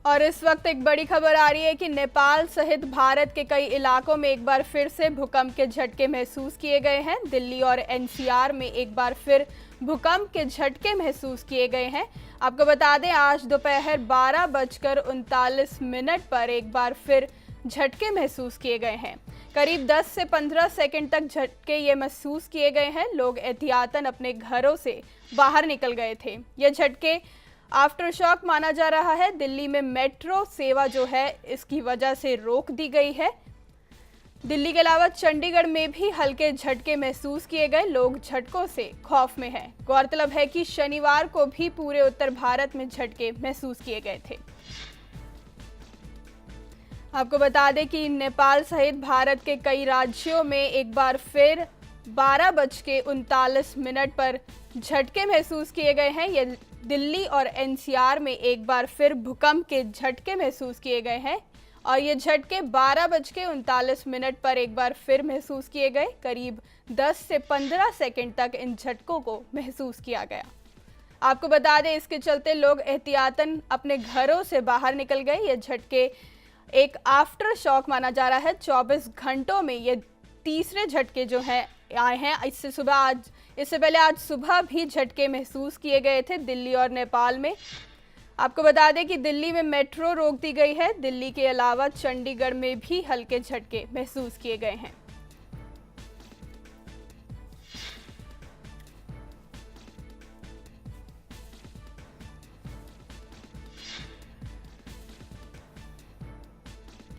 और इस वक्त एक बड़ी खबर आ रही है कि नेपाल सहित भारत के कई इलाकों में एक बार फिर से भूकंप के झटके महसूस किए गए हैं। दिल्ली और एनसीआर में एक बार फिर भूकंप के झटके महसूस किए गए हैं। आपको बता दें, आज दोपहर 12:39 पर एक बार फिर झटके महसूस किए गए हैं। करीब 10 से 15 सेकंड तक झटके ये महसूस किए गए हैं। लोग एहतियातन अपने घरों से बाहर निकल गए थे। ये झटके आफ्टर शॉक माना जा रहा है। दिल्ली में मेट्रो सेवा जो है इसकी वजह से रोक दी गई है। दिल्ली के अलावा चंडीगढ़ में भी हल्के झटके महसूस किए गए। लोग झटकों से खौफ में हैं। गौरतलब है कि शनिवार को भी पूरे उत्तर भारत में झटके महसूस किए गए थे। आपको बता दें कि नेपाल सहित भारत के कई राज्यों में एक बार फिर 12:39 पर झटके महसूस किए गए हैं। ये दिल्ली और एनसीआर में एक बार फिर भूकंप के झटके महसूस किए गए हैं और ये झटके 12:39 पर एक बार फिर महसूस किए गए। करीब 10 से 15 सेकंड तक इन झटकों को महसूस किया गया। आपको बता दें, इसके चलते लोग एहतियातन अपने घरों से बाहर निकल गए। ये झटके एक आफ्टर शॉक माना जा रहा है। 24 घंटों में ये तीसरे झटके जो हैं आए हैं। इससे पहले आज सुबह भी झटके महसूस किए गए थे दिल्ली और नेपाल में। आपको बता दें कि दिल्ली में मेट्रो रोक दी गई है। दिल्ली के अलावा चंडीगढ़ में भी हल्के झटके महसूस किए गए हैं।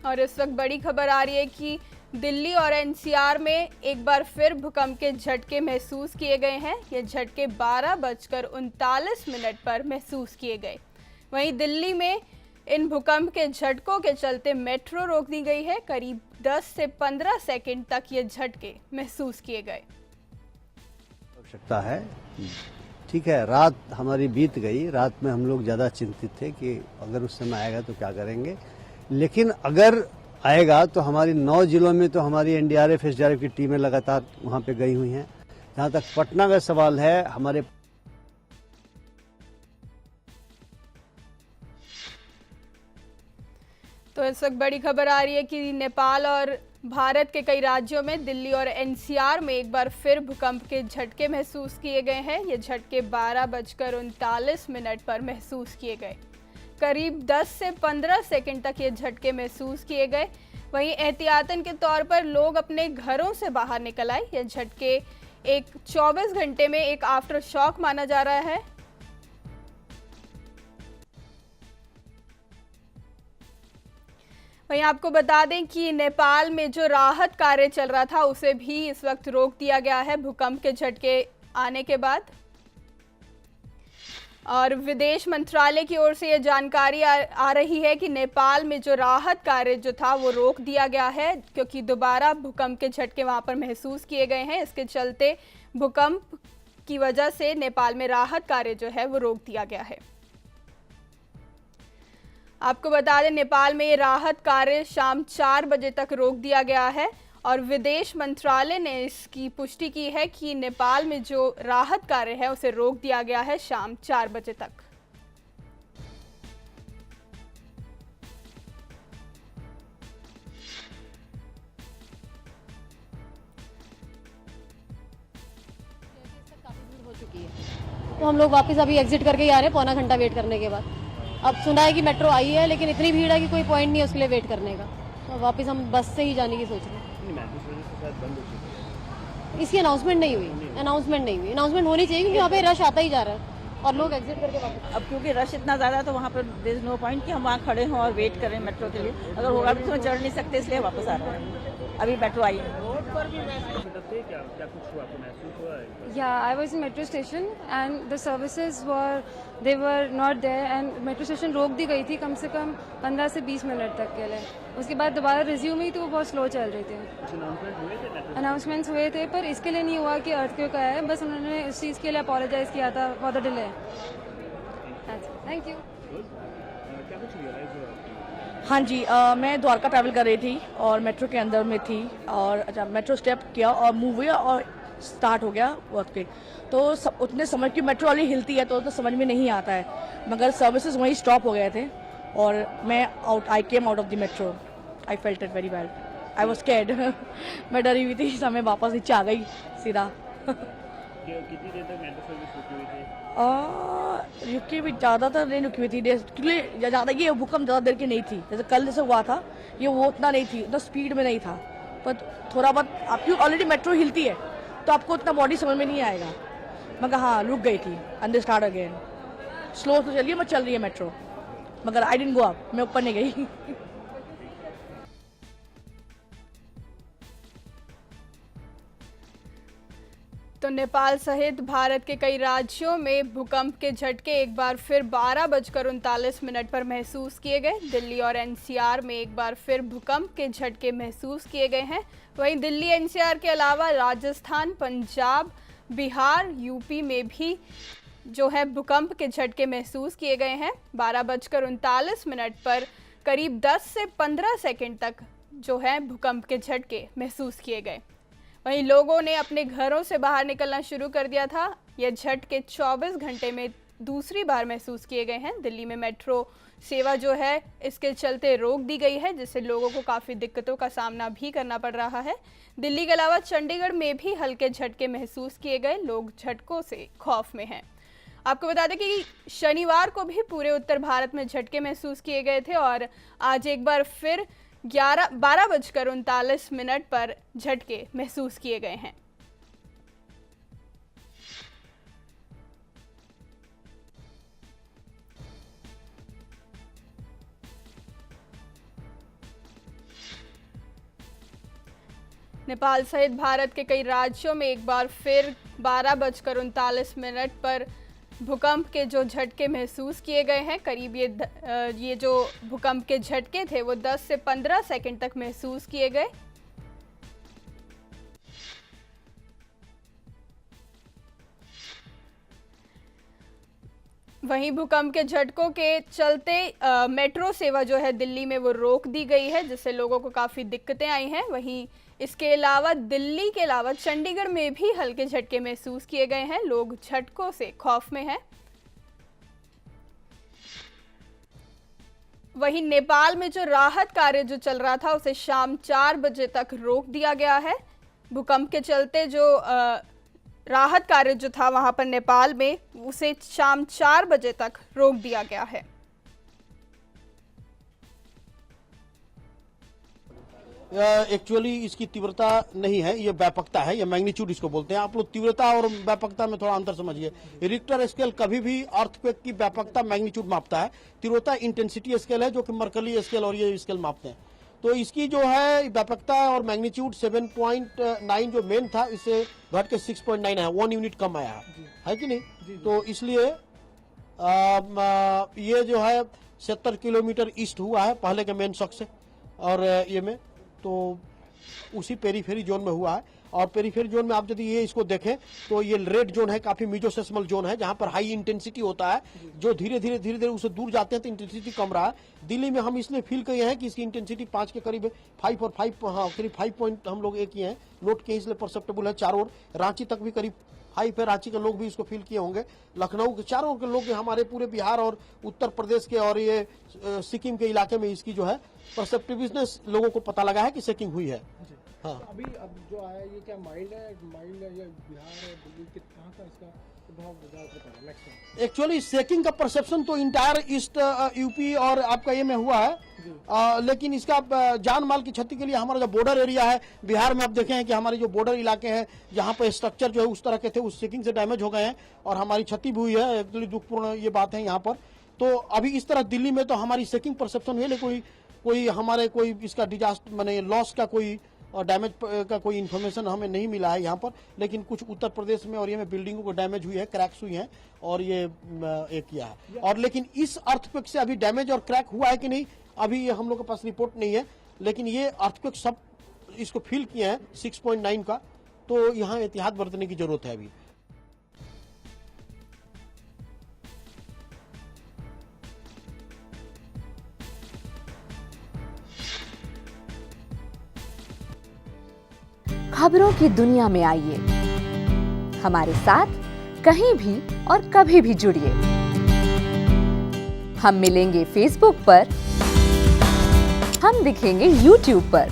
और इस वक्त बड़ी खबर आ रही है कि दिल्ली और एनसीआर में एक बार फिर भूकंप के झटके महसूस किए गए हैं। ये झटके 12:39 पर महसूस किए गए। वहीं दिल्ली में इन भूकंप के झटकों के चलते मेट्रो रोक दी गई है। करीब 10 से 15 सेकंड तक ये झटके महसूस किए गए। आवश्यकता है। ठीक है, रात हमारी बीत गई। रात में हम लोग ज़्यादा चिंतित थे कि अगर उस समय आएगा तो क्या करेंगे, लेकिन अगर आएगा तो हमारी 9 जिलों में तो हमारी एनडीआरएफ एसडीआरएफ की टीमें लगातार वहां पे गई हुई हैं। जहां तक पटना का सवाल है, हमारे तो इस वक्त बड़ी खबर आ रही है कि नेपाल और भारत के कई राज्यों में दिल्ली और एनसीआर में एक बार फिर भूकंप के झटके महसूस किए गए हैं। ये झटके 12:39 पर महसूस किए गए। करीब 10 से 15 सेकंड तक ये झटके महसूस किए गए। वहीं एहतियातन के तौर पर लोग अपने घरों से बाहर निकल आए। ये झटके एक 24 घंटे में एक आफ्टर शॉक माना जा रहा है। वहीं आपको बता दें कि नेपाल में जो राहत कार्य चल रहा था उसे भी इस वक्त रोक दिया गया है भूकंप के झटके आने के बाद। और विदेश मंत्रालय की ओर से ये जानकारी आ रही है कि नेपाल में जो राहत कार्य जो था वो रोक दिया गया है, क्योंकि दोबारा भूकंप के झटके वहां पर महसूस किए गए हैं। इसके चलते भूकंप की वजह से नेपाल में राहत कार्य जो है वो रोक दिया गया है। आपको बता दें, नेपाल में ये राहत कार्य शाम 4 बजे तक रोक दिया गया है और विदेश मंत्रालय ने इसकी पुष्टि की है कि नेपाल में जो राहत कार्य है उसे रोक दिया गया है शाम 4 बजे तक। काफी भीड़ हो चुकी है, तो हम लोग वापस अभी एग्जिट करके ही आ रहे हैं। पौना घंटा वेट करने के बाद अब सुना है कि मेट्रो आई है, लेकिन इतनी भीड़ है कि कोई पॉइंट नहीं है उसके लिए वेट करने का। तो वापस हम बस से ही जाने की सोच रहे हैं। इसकी अनाउंसमेंट नहीं हुई। अनाउंसमेंट होनी चाहिए, क्योंकि वहाँ पे रश आता ही जा रहा है और लोग एग्जिट करके वापस। अब क्योंकि रश इतना ज़्यादा है तो वहाँ पर देयर इज नो पॉइंट कि हम वहाँ खड़े हों और वेट करें मेट्रो के लिए। अगर होगा भी तो चढ़ नहीं सकते, इसलिए वापस आ रहे हैं। अभी मेट्रो आई है। Yeah, I was in metro station and the services were not there and metro station रोक दी गई थी कम से कम 15 से 20 मिनट तक के लिए। उसके बाद दोबारा रिज्यूम हुई तो वो बहुत स्लो चल रही थी। अनाउंसमेंट्स हुए थे पर इसके लिए नहीं हुआ कि अर्थक्वेक आया है, बस उन्होंने इस चीज़ के लिए अपोलोजाइज किया था for the delay. Thank you. हाँ जी, मैं द्वारका ट्रैवल कर रही थी और मेट्रो के अंदर में थी और जब मेट्रो स्टेप किया और मूव हुआ और स्टार्ट हो गया वक्त पे, तो उतने समय की मेट्रो वाली हिलती है तो समझ में नहीं आता है, मगर सर्विसेज वहीं स्टॉप हो गए थे और मैं I came out of the metro, I felt it very well, I was scared मैं डरी हुई थी, समय वापस नीचे आ गई सीधा। कितनी देर तक मेट्रो सर्विस रुकी हुई थी? रुकी भी ज़्यादातर नहीं रुकी हुई थी, क्योंकि ज़्यादा ये भूकंप ज़्यादा देर की नहीं थी, जैसे कल जैसे हुआ था ये वो उतना नहीं थी, उतना स्पीड में नहीं था, पर थोड़ा बहुत आपकी ऑलरेडी मेट्रो हिलती है तो आपको उतना बॉडी समझ में नहीं आएगा। मगर हाँ रुक गई थी, and they start again, slow तो चलिए मत चल रही है मेट्रो, मगर आई डिडंट गो अप, मैं ऊपर नहीं गई। तो नेपाल सहित भारत के कई राज्यों में भूकंप के झटके एक बार फिर 12:39 पर महसूस किए गए। दिल्ली और एनसीआर में एक बार फिर भूकंप के झटके महसूस किए गए हैं। वहीं दिल्ली एनसीआर के अलावा राजस्थान, पंजाब, बिहार, यूपी में भी जो है भूकंप के झटके महसूस किए गए हैं। 12:39 पर करीब 10 से 15 सेकंड तक जो है भूकंप के झटके महसूस किए गए। वहीं लोगों ने अपने घरों से बाहर निकलना शुरू कर दिया था। यह झटके 24 घंटे में दूसरी बार महसूस किए गए हैं। दिल्ली में मेट्रो सेवा जो है इसके चलते रोक दी गई है, जिससे लोगों को काफ़ी दिक्कतों का सामना भी करना पड़ रहा है। दिल्ली के अलावा चंडीगढ़ में भी हल्के झटके महसूस किए गए। लोग झटकों से खौफ में हैं। आपको बता दें कि शनिवार को भी पूरे उत्तर भारत में झटके महसूस किए गए थे और आज एक बार फिर 12:39 पर झटके महसूस किए गए हैं। नेपाल सहित भारत के कई राज्यों में एक बार फिर 12:39 पर भूकंप के जो झटके महसूस किए गए हैं। करीब ये जो भूकंप के झटके थे वो 10 से 15 सेकंड तक महसूस किए गए। वहीं भूकंप के झटकों के चलते मेट्रो सेवा जो है दिल्ली में वो रोक दी गई है, जिससे लोगों को काफ़ी दिक्कतें आई हैं। वहीं इसके अलावा दिल्ली के अलावा चंडीगढ़ में भी हल्के झटके महसूस किए गए हैं। लोग झटकों से खौफ में हैं। वहीं नेपाल में जो राहत कार्य जो चल रहा था उसे शाम 4 बजे तक रोक दिया गया है। भूकंप के चलते जो राहत कार्य जो था वहां पर नेपाल में उसे शाम 4 बजे तक रोक दिया गया है। एक्चुअली इसकी तीव्रता नहीं है, ये व्यापकता है, ये मैग्नीट्यूड इसको बोलते हैं। आप लोग तीव्रता और व्यापकता में थोड़ा अंतर समझिए। रिक्टर स्केल कभी भी अर्थक्वेक की व्यापकता मैग्नीट्यूड मापता है, तीव्रता इंटेंसिटी स्केल है जो कि मर्कली स्केल और ये स्केल मापते हैं। तो इसकी जो है व्यापकता और मैग्नीट्यूड 7.9 जो मेन था इससे घट के 6.9 है, 1 यूनिट कम आया है कि नहीं। तो इसलिए ये जो है 70 किलोमीटर ईस्ट हुआ है पहले के मेन शॉक से, और ये में तो उसी पेरीफेरी जोन में हुआ है। और पेरीफेरी जोन में आप यदि ये इसको देखें तो ये रेड जोन है, काफी मीजोसेस्मल जोन है जहां पर हाई इंटेंसिटी होता है, जो धीरे धीरे उससे दूर जाते हैं तो इंटेंसिटी कम रहा है। दिल्ली में हम इसलिए फील किए हैं कि इसकी इंटेंसिटी 5 के करीब 5 और 5 हाँ करीब 5 पॉइंट हम लोग एक ही हैं नोट किए, इसलिए परसेप्टेबल है। चारों ओर रांची तक भी करीब 5 है, रांची के लोग भी इसको फील किए होंगे। लखनऊ के चारों के लोग, हमारे पूरे बिहार और उत्तर प्रदेश के और ये सिक्किम के इलाके में इसकी जो है परसेप्टिवनेस लोगों को पता लगा है कि शेकिंग हुई है। हाँ, अभी अब जो आया ये क्या माइल्ड है या बिहार और दिल्ली के कहाँ का इसका प्रभाव ज़्यादा नेक्स्ट? एक्चुअली शेकिंग का परसेप्शन तो इंटायर ईस्ट यूपी और आपका ये में हुआ है, लेकिन इसका जान माल की क्षति के लिए हमारा जो बॉर्डर एरिया है बिहार में आप देखे हैं कि हमारे जो बॉर्डर इलाके हैं जहाँ पर स्ट्रक्चर जो है उस तरह के थे उस शेकिंग से डैमेज हो गए हैं और हमारी क्षति भी हुई है। एक्चुअली दुखपूर्ण ये बात है यहाँ पर। तो अभी इस तरह दिल्ली में तो हमारी शेकिंग परसेप्शन हुई, लेकिन कोई हमारे कोई इसका डिजास्टर माने लॉस का कोई और डैमेज का कोई इन्फॉर्मेशन हमें नहीं मिला है यहाँ पर। लेकिन कुछ उत्तर प्रदेश में और ये में बिल्डिंगों को डैमेज हुई है, क्रैक्स हुई हैं और ये एक किया है। और लेकिन इस अर्थक्वेक से अभी डैमेज और क्रैक हुआ है कि नहीं अभी ये हम लोग के पास रिपोर्ट नहीं है, लेकिन ये अर्थक्वेक सब इसको फील किए हैं 6.9 का, तो यहाँ एहतियात बरतने की जरूरत है अभी। खबरों की दुनिया में आइए, हमारे साथ कहीं भी और कभी भी जुड़िए। हम मिलेंगे फेसबुक पर, हम दिखेंगे यूट्यूब पर,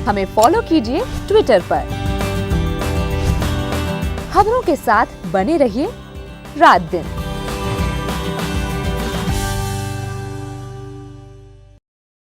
हमें फॉलो कीजिए ट्विटर पर। खबरों के साथ बने रहिए रात दिन।